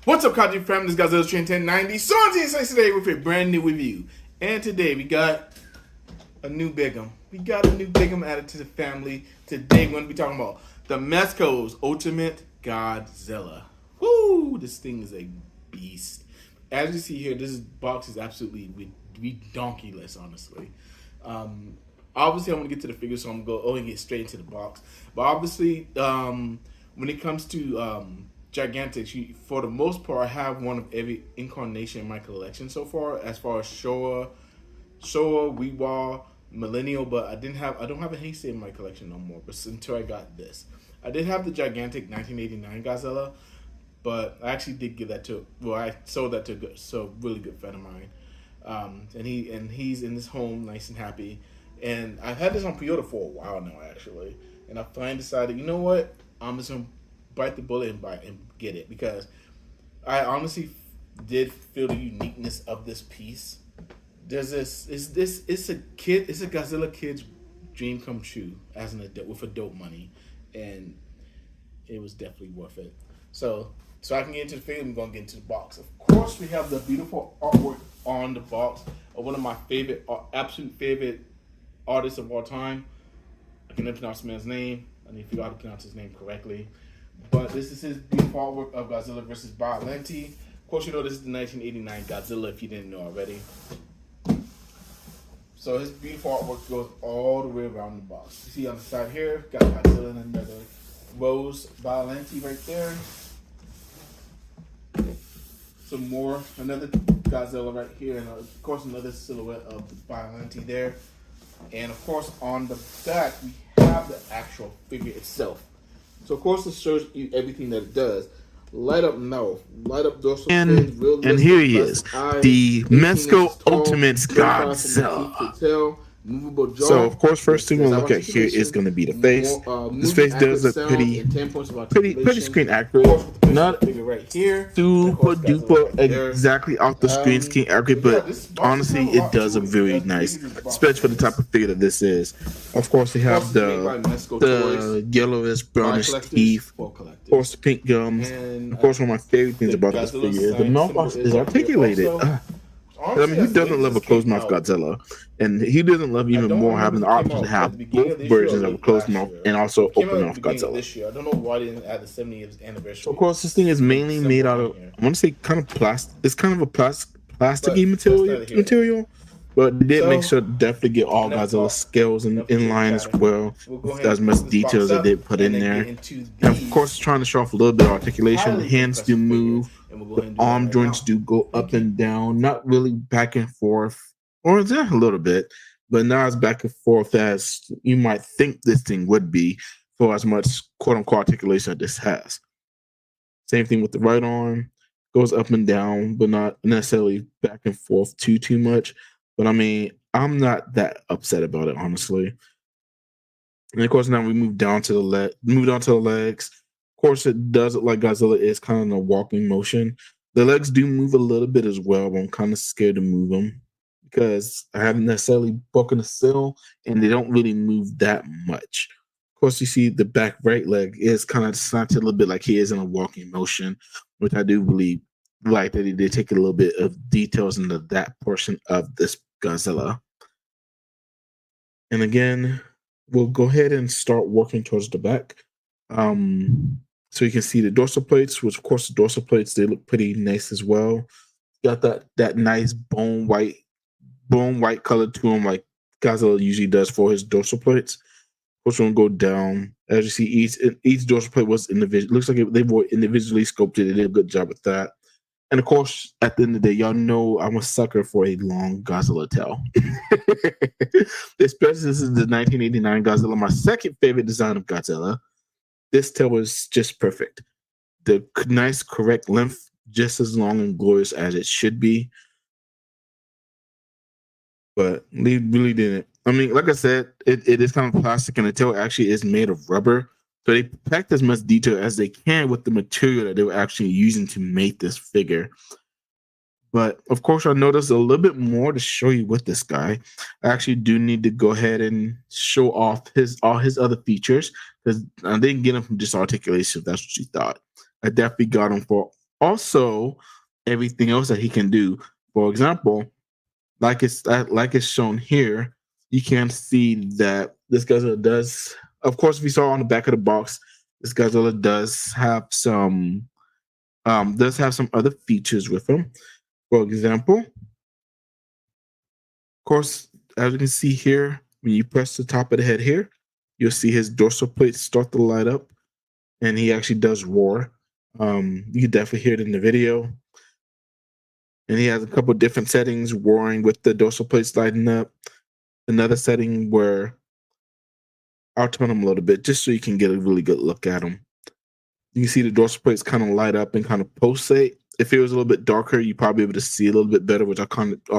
What's up, Kaji fam? This is Godzilla Train 1090. So today with a brand new review. And today we got a new Bigum. We got a new Bigum added to the family. Today we're going to be talking about the Mezco's Ultimate Godzilla. Woo! This thing is a beast. As you see here, this box is absolutely donkey-less, honestly. Obviously, I want to get to the figure, so I'm going to get straight into the box. But obviously, when it comes to Gigantics, for the most part, I have one of every incarnation in my collection so far. As far as Showa, Weewa, Millennial, but I don't have a Heisei in my collection no more. But until I got this, I did have the Gigantic 1989 Godzilla, but I actually did give that to. Well, I sold that to a really good friend of mine, and he's in his home, nice and happy. And I've had this on pre-order for a while now, actually. And I finally decided, you know what, I'm just gonna bite the bullet and get it, because I honestly did feel the uniqueness of this piece. It's a Godzilla kid's dream come true as an adult with adult money, and it was definitely worth it. So I can get into the figure. I'm gonna get into the box. Of course, we have the beautiful artwork on the box of one of my absolute favorite artists of all time. I can never pronounce the man's name. I need to figure out how to pronounce his name correctly. But this is his beautiful artwork of Godzilla vs. Biollante. Of course, you know this is the 1989 Godzilla if you didn't know already. So his beautiful artwork goes all the way around the box. You see on the side here, got Godzilla and another Rose Biollante right there. Some more, another Godzilla right here, and of course another silhouette of the Biollante there. And of course on the back we have the actual figure itself. So of course it shows you everything that it does. Light up mouth, light up dorsal fins, and here he is, the Mezco Ultimate Godzilla. So of course, first thing we'll look at here is going to be the face. This face does look pretty screen accurate, not super duper exactly off the screen accurate, but honestly it does look very nice, especially for the type of figure that this is. Of course, they have the yellowish brownish teeth, of course the pink gums. Of course, one of my favorite things about this figure is the mouth is articulated. I mean, who doesn't love a closed mouth Godzilla? And he doesn't love even more having the option to have both versions of a closed mouth and also open mouth Godzilla. I don't know why they didn't add the 70th anniversary. So of course, this thing is mainly made out of, I want to say kind of plastic. It's kind of a plasticky material, but they did make sure to definitely get all Godzilla scales in line as well. As much details that they put in there. And of course, trying to show off a little bit of articulation. The hands do move. The arm joints do go up and down, not really back and forth, or it's a little bit, but not as back and forth as you might think this thing would be for as much quote-unquote articulation that this has. Same thing with the right arm, goes up and down, but not necessarily back and forth too much. But I mean, I'm not that upset about it, honestly. And of course, now we move down to the legs. Of course, it does look like Godzilla is kind of in a walking motion. The legs do move a little bit as well, but I'm kind of scared to move them because I haven't necessarily broken the seal, and they don't really move that much. Of course, you see the back right leg is kind of slanted a little bit like he is in a walking motion, which I do believe like that he did take a little bit of details into that portion of this Godzilla. And again, we'll go ahead and start working towards the back. So you can see the dorsal plates, which of course the dorsal plates, they look pretty nice as well. Got that nice bone white color to them, like Godzilla usually does for his dorsal plates. Of course, we're gonna go down. As you see, each dorsal plate was individual. Looks like they were individually sculpted. They did a good job with that. And of course, at the end of the day, y'all know I'm a sucker for a long Godzilla tail. Especially this is the 1989 Godzilla, my second favorite design of Godzilla. This tail was just perfect. The nice, correct length, just as long and glorious as it should be. But they really didn't. I mean, like I said, it is kind of plastic, and the tail actually is made of rubber. So they packed as much detail as they can with the material that they were actually using to make this figure. But of course, I noticed a little bit more to show you with this guy. I actually do need to go ahead and show off all his other features, because I didn't get him from just articulation, if that's what you thought. I definitely got him for Also, everything else that he can do. For example, like it's shown here, you can see that this Godzilla does. Of course, if you saw on the back of the box, this Godzilla does have some other features with him. For example, of course, as you can see here, when you press the top of the head here, you'll see his dorsal plates start to light up, and he actually does roar. You can definitely hear it in the video. And he has a couple different settings, roaring with the dorsal plates lighting up. Another setting where I'll turn him a little bit just so you can get a really good look at him. You can see the dorsal plates kind of light up and kind of pulsate. If it was a little bit darker, you'd probably be able to see a little bit better, which I'll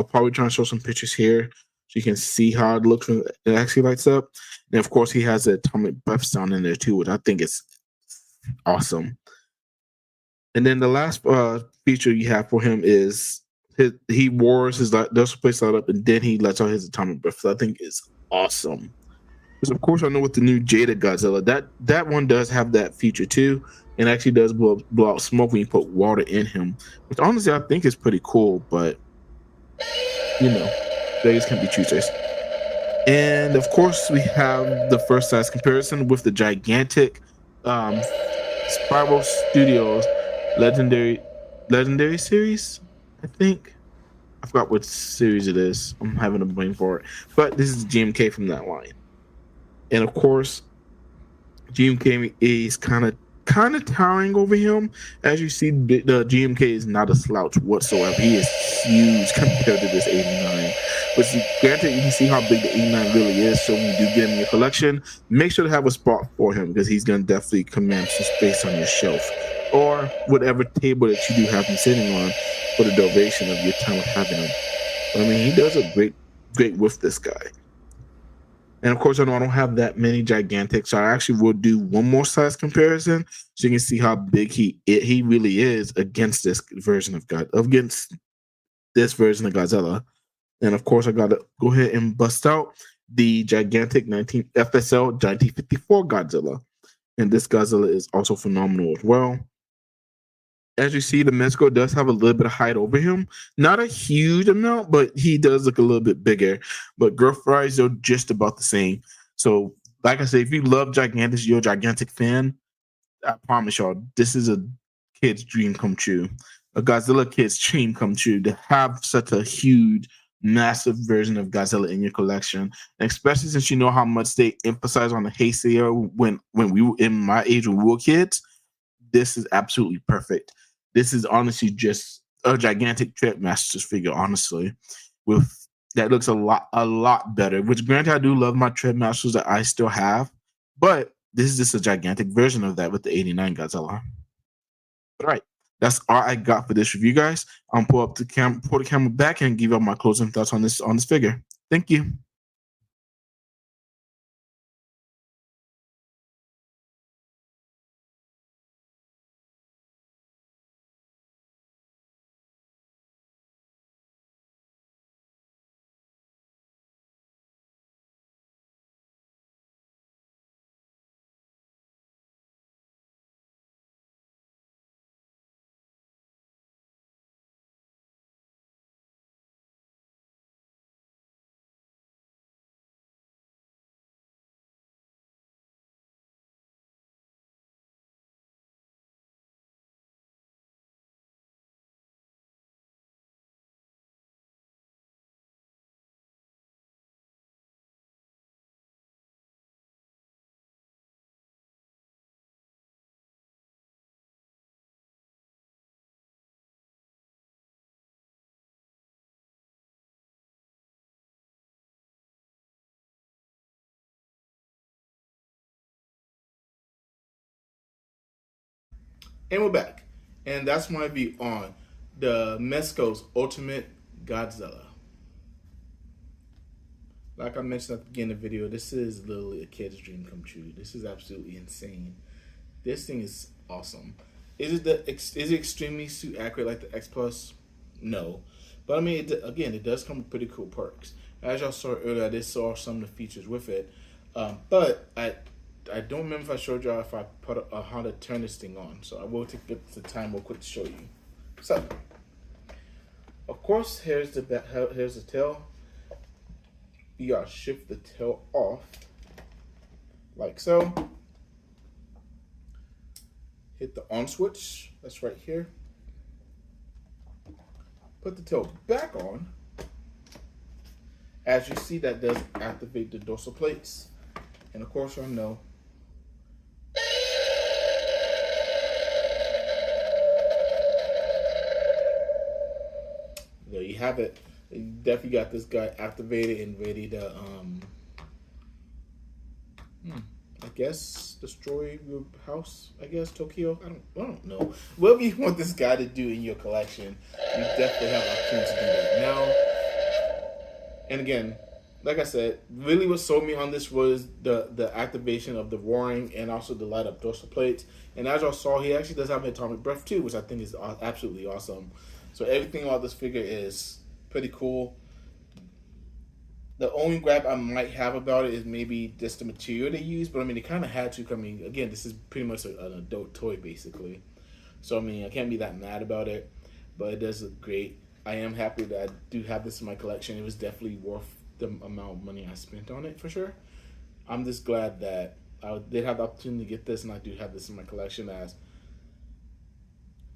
probably try and show some pictures here so you can see how it looks when it actually lights up. And of course, he has the atomic breath sound in there too, which I think is awesome. And then the last feature you have for him is he roars his dorsal plates light up, and then he lets out his atomic breath. So I think is awesome. Because of course I know with the new Jada Godzilla, that one does have that feature too, and actually does blow out smoke when you put water in him, which honestly I think is pretty cool. But beggars can't be choosers. And of course we have the first size comparison with the gigantic Spiral Studios legendary series. I think I forgot what series it is. I'm having a brain for it, but this is GMK from that line. And of course, GMK is kind of towering over him. As you see, the GMK is not a slouch whatsoever. He is huge compared to this 89. But granted, you can see how big the 89 really is. So when you do get him in your collection, make sure to have a spot for him because he's going to definitely command some space on your shelf or whatever table that you do have him sitting on for the duration of your time of having him. But I mean, he does a great with this guy. And of course, I know I don't have that many gigantic, so I actually will do one more size comparison so you can see how big he really is against this version of Godzilla. And of course, I gotta go ahead and bust out the gigantic FSL 1954 Godzilla. And this Godzilla is also phenomenal as well. As you see, the Mezco does have a little bit of height over him. Not a huge amount, but he does look a little bit bigger. But girth-wise, they're just about the same. So, like I said, if you love Gigantic, you're a Gigantic fan, I promise y'all, this is a kid's dream come true. A Godzilla kid's dream come true to have such a huge, massive version of Godzilla in your collection. And especially since you know how much they emphasize on the Heisei when we were in my age when we were kids, this is absolutely perfect. This is honestly just a gigantic Tripmasters figure, honestly. With that looks a lot better. Which granted, I do love my Tripmasters that I still have, but this is just a gigantic version of that with the 89 Godzilla. All right. That's all I got for this review, guys. I'm pull the camera back and give you my closing thoughts on this figure. Thank you. And we're back. And that's my view on the Mezco's Ultimate Godzilla. Like I mentioned at the beginning of the video, this is literally a kid's dream come true. This is absolutely insane. This thing is awesome. Is it extremely suit accurate like the X Plus? No, but I mean, it does come with pretty cool perks. As y'all saw earlier, I did saw some of the features with it, but I don't remember if I showed y'all if I put how to turn this thing on. So I will take the time real quick to show you. So, of course, here's the tail. You gotta shift the tail off, like so. Hit the on switch. That's right here. Put the tail back on. As you see, that does activate the dorsal plates. And of course, I know. There you have it. You definitely got this guy activated and ready to, I guess, destroy your house. I guess Tokyo. I don't know. Whatever you want this guy to do in your collection, you definitely have an opportunity to do that now. And again, like I said, really what sold me on this was the activation of the roaring and also the light up dorsal plates. And as y'all saw, he actually does have an atomic breath too, which I think is absolutely awesome. So everything about this figure is pretty cool. The only gripe I might have about it is maybe just the material they use, but I mean, they kind of had to. I mean, again, this is pretty much an adult toy, basically. So, I mean, I can't be that mad about it, but it does look great. I am happy that I do have this in my collection. It was definitely worth the amount of money I spent on it, for sure. I'm just glad that I did have the opportunity to get this, and I do have this in my collection as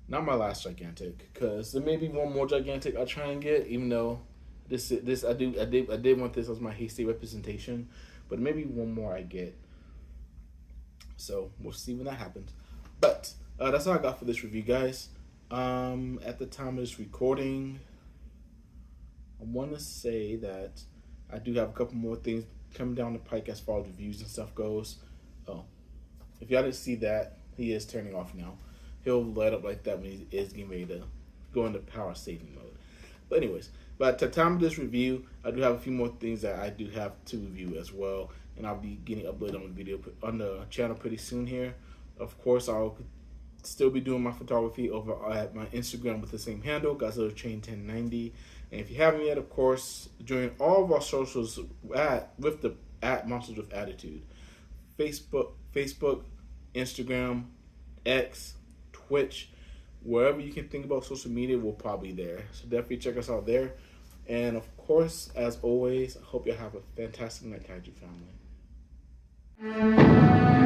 not my last gigantic, because there may be one more gigantic I'll try and get, even though this I did want this as my hasty representation, but maybe one more I get. So we'll see when that happens. But that's all I got for this review, guys. At the time of this recording, I want to say that I do have a couple more things coming down the pike as far as reviews and stuff goes. Oh, if y'all didn't see that, he is turning off now. He'll light up like that when he is getting ready to go into power saving mode. But anyways, at the time of this review, I do have a few more things that I do have to review as well, and I'll be getting uploaded on the channel pretty soon here. Of course, I'll still be doing my photography over at my Instagram with the same handle, Godzilla Chain 1090. And if you haven't yet, of course, join all of our socials with the Monsters with Attitude. Facebook, Instagram, X, Twitch, wherever you can think about social media, we're probably there. So definitely check us out there. And of course, as always, I hope you have a fantastic night, Kaiju family.